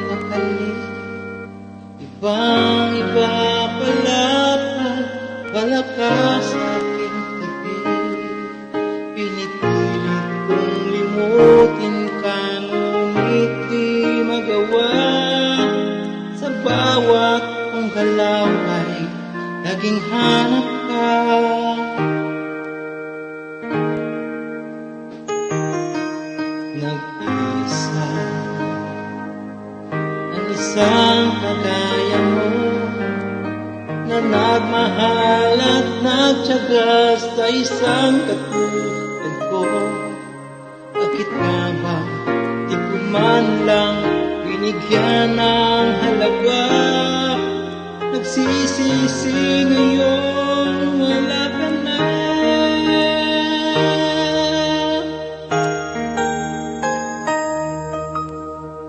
nagpapakalit. Ibang iba pala palakas sa aking ibig. Pinipilit kong limutin ka, ngunit di magawa. Sa bawat kong galaw ay laging hanap ka. Nag-iisa ang isang kagaya mo, na nagmahal at nagtiyaga sa isang katulad ko. Bakit nga ba di ko man lang binigyan ng halaga? Nagsisisi ngayon, wala ka na.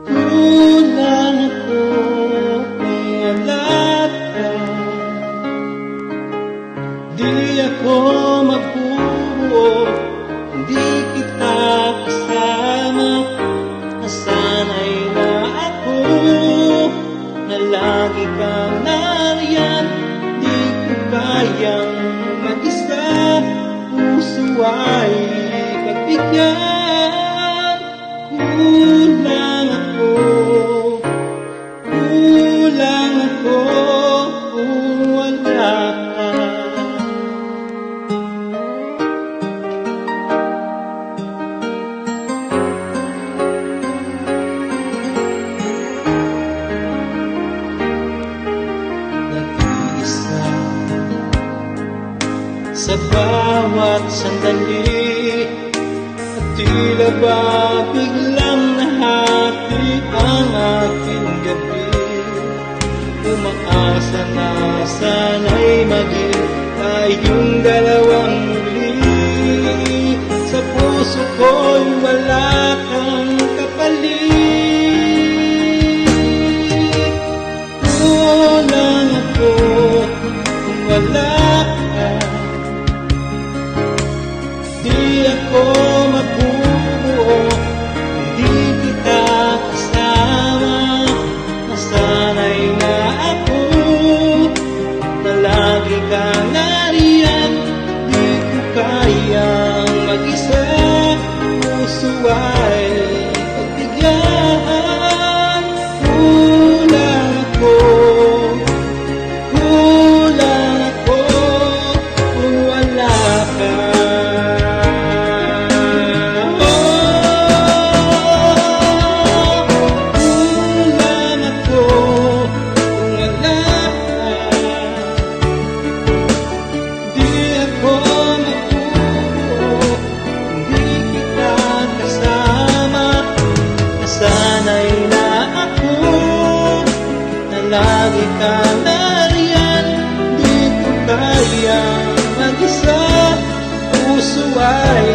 Kulang ako kung wala ka. Di ako mabubuo, hindi kita kasama. Nasanay na ako na lagi kang nariyan. Di ko kayang mag-isa, puso ay pagbigyan. Kulang ako kung wala ka. Nag-iisa sa bawat sandali, at tila ba biglang nahati ang aking gabi. Umaasa na sana'y maging tayong dalawang muli. Sa puso ko'y wala kang kapalit. Kulang ako kung wala ka. Di ako mabubuo, hindi kita kasama. Nasanay na ako na lagi kang nariyan. Di ko kayang mag-isa, puso ay pagbigyan. Kulang ako kung wala ka. Sanay na ako na lagi kang nariyan. Di ko kaya mag-isa, puso ay